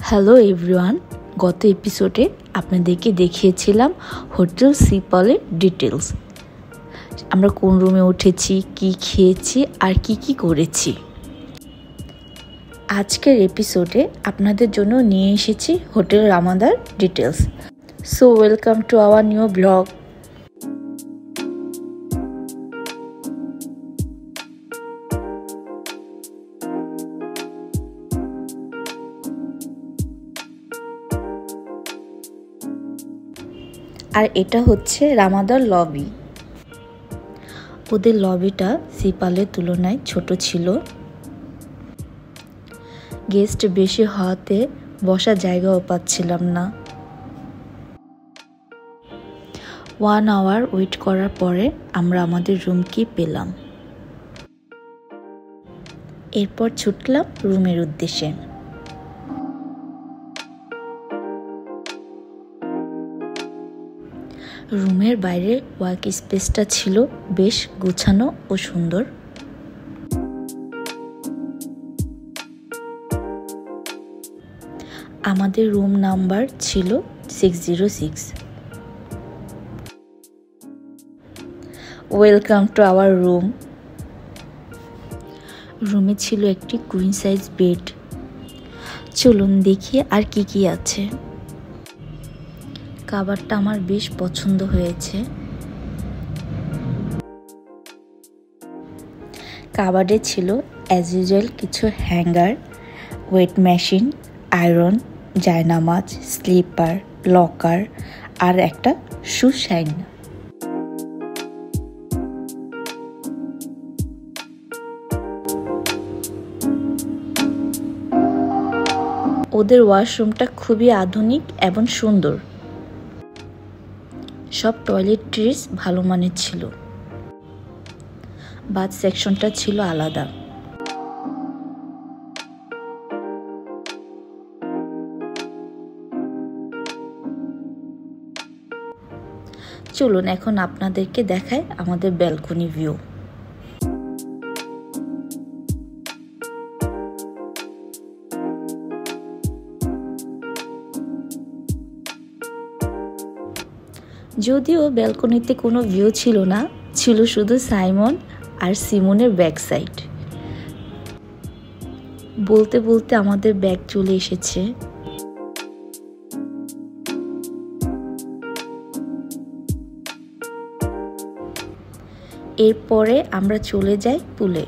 Hello everyone, গত এপিসোডে আপনাদেরকে দেখিয়েছিলাম হোটেল সিপলের ডিটেলস। আমরা কোন রুমে উঠেছি, কি খেয়েছি আর কি করেছি। আজকের এপিসোডে আপনাদের জন্য নিয়ে এসেছি হোটেল রামাদার details. So welcome to our new blog. আর এটা হচ্ছে রামাদার লবি। ওদের লবিটা সিপালের তুলনায় ছোট ছিল। গেস্ট বেশি হওয়াতে বসার জায়গাও পাচ্ছিলাম না। 1 আওয়ার ওয়েট করার পরে আমরা আমাদের রুম কি পেলাম। এরপর ছুটলাম রুমের উদ্দেশ্যে। রুমের বাইরে ওয়ার্ক স্পেসটা ছিল বেশ গোছানো ও সুন্দর। আমাদের রুম নাম্বার ছিল 606। Welcome to our room. রুমে ছিল একটি কুইন সাইজ বেড। চলুন দেখি আর কি আছে। কাভারটা আমার বেশ পছন্দ হয়েছে। কাভারে ছিল অ্যাজ ইউজুয়াল কিছু হ্যাঙ্গার, ওয়েট মেশিন, আয়রন, জায়নামাজ, স্লিপার, লকার আর একটা শু শাইন। ওদের ওয়াশরুমটা খুবই আধুনিক এবং সুন্দর। সব টয়লেট্রিজ ভালো মানের ছিল। বাথ সেকশনটা ছিল আলাদা। চলুন এখন আপনাদেরকে দেখাই আমাদের ব্যালকনি ভিউ। যদিও ব্যালকনিতে কোনো ভিউ ছিল না, ছিল শুধু সাইমন আর সিমনের ব্যাক সাইড। বলতে বলতে আমাদের ব্যাগ চলে এসেছে। এরপরে আমরা চলে যাই পুলে।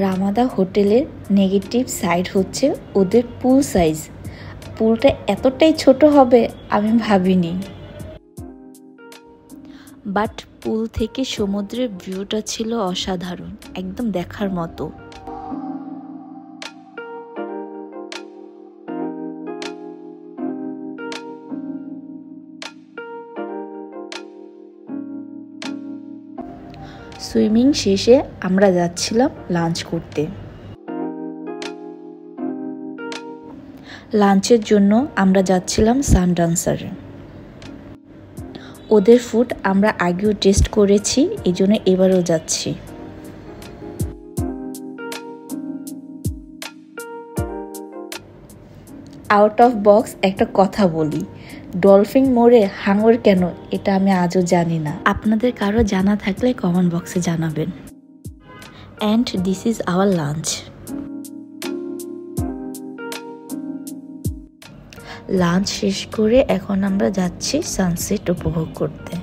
রামাদা হোটেলের নেগেটিভ সাইড হচ্ছে ওদের পুল সাইজ। পুলটা এতটাই ছোট হবে আমি ভাবিনি। বাট পুল থেকে সমুদ্রের ভিউটা ছিল অসাধারণ, একদম দেখার মতো। সুইমিং শেষে আমরা যাচ্ছিলাম লাঞ্চ করতে। লাঞ্চের জন্য আমরা যাচ্ছিলাম সানডান্সারে। ওদের ফুড আমরা আগেও টেস্ট করেছি, এই জন্য এবারও যাচ্ছি। আউট অফ বক্স একটা কথা বলি, ডলফিন মোড়ে হাঙর কেন এটা আমি আজও জানি না। আপনাদের কারো জানা থাকলে কমেন্ট বক্সে জানাবেন। And this is our lunch. Lunch শেষ করে এখন আমরা যাচ্ছি সানসেট উপভোগ করতে।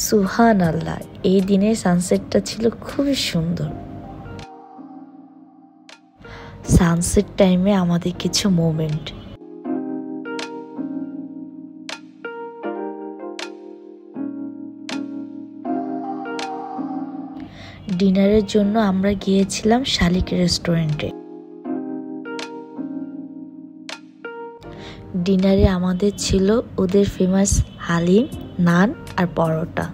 সুবহানাল্লাহ, এই দিনের সানসেটটা ছিল খুবই সুন্দর। সানসেট টাইমে আমাদের কিছু মোমেন্ট। ডিনারের জন্য আমরা গিয়েছিলাম শালিক রেস্টুরেন্টে। ডিনারে আমাদের ছিল ওদের ফেমাস হালিম, নান আর পরোটা।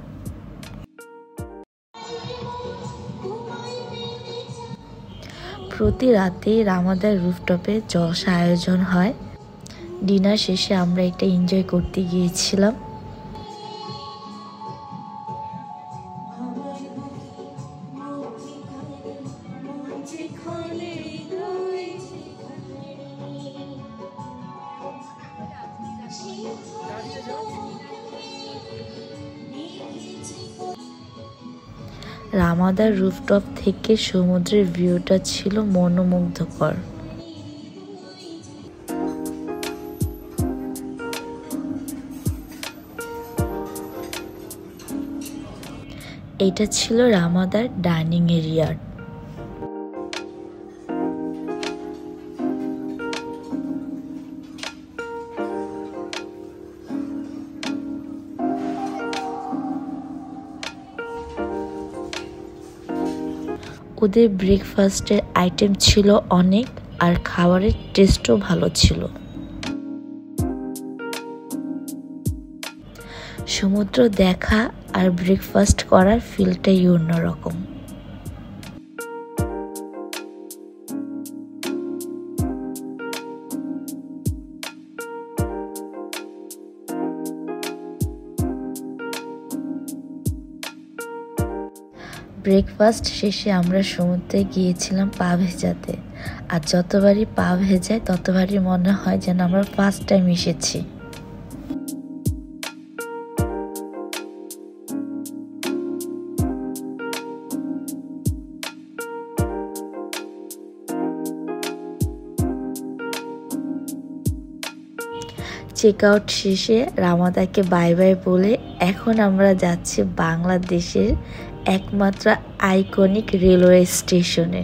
প্রতি রাতে রামাদার রুফটপে জলসা আয়োজন হয়। ডিনার শেষে আমরা এটা এনজয় করতে গিয়েছিলাম। রামাদার রুফটপ থেকে সমুদ্রের ভিউটা ছিল মনোমুগ্ধকর। এটা ছিল রামাদার ডাইনিং এরিয়া। ওদের ব্রেকফাস্টের আইটেম ছিল অনেক, আর খাবারের টেস্টও ভালো ছিল। সমুদ্র দেখা আর ব্রেকফাস্ট করার ফিলটাই অন্যরকম। ব্রেকফাস্ট শেষে আমরা সমুদ্রে গিয়েছিলাম পা ভেজাতে, আর যতবারই পা ভেজায় ততবারই মনে হয় যেন আমরা ফার্স্ট টাইম এসেছি। চেক আউট শেষে রামাদাকে বাই বাই বলে এখন আমরা যাচ্ছি বাংলাদেশের একমাত্র আইকনিক রেলওয়ে স্টেশনে।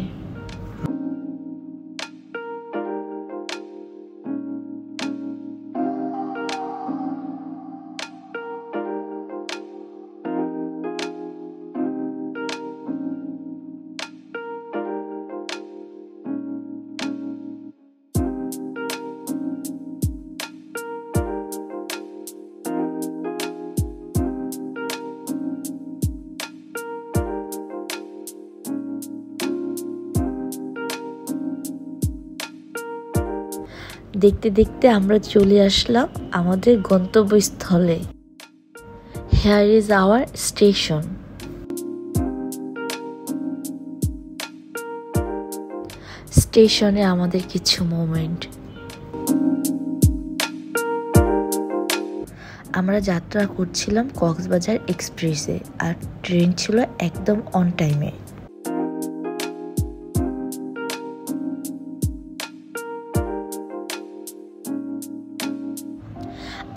দেখতে দেখতে আমরা চলে আসলাম আমাদের গন্তব্যস্থলে। Here is our station. স্টেশনে আমাদের কিছু মোমেন্ট। আমরা যাত্রা করছিলাম কক্সবাজার এক্সপ্রেসে, আর ট্রেন ছিল একদম অন টাইমে।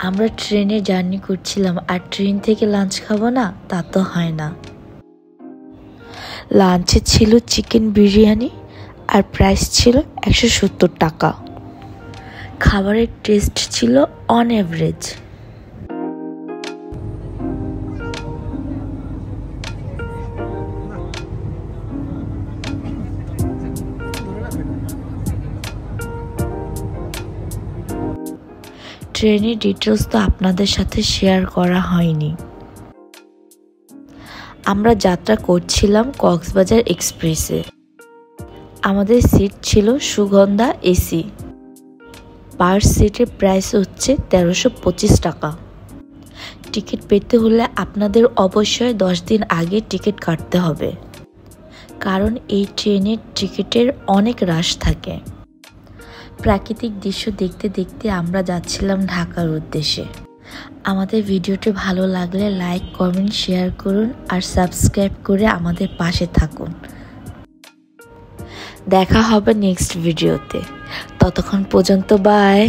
আমরা ট্রেনে জার্নি করছিলাম, আর ট্রেন থেকে লাঞ্চ খাবো না তা তো হয় না। লাঞ্চে ছিল চিকেন বিরিয়ানি, আর প্রাইস ছিল 170 টাকা। খাবারের টেস্ট ছিল অন এভারেজ। ট্রেনের ডিটেলস তো আপনাদের সাথে শেয়ার করা হয়নি। আমরা যাত্রা করছিলাম কক্সবাজার এক্সপ্রেসে। আমাদের সিট ছিল সুগন্ধা এসি। পার সিটের প্রাইস হচ্ছে 1325 টাকা। টিকিট পেতে হলে আপনাদের অবশ্যই 10 দিন আগে টিকিট কাটতে হবে, কারণ এই ট্রেনের টিকিটের অনেক রাশ থাকে। প্রাকৃতিক দৃশ্য দেখতে দেখতে আমরা যাচ্ছিলাম ঢাকার উদ্দেশ্যে। আমাদের ভিডিওটি ভালো লাগলে লাইক, কমেন্ট, শেয়ার করুন, আর সাবস্ক্রাইব করে আমাদের পাশে থাকুন। দেখা হবে নেক্সট ভিডিওতে। ততক্ষণ পর্যন্ত বাই।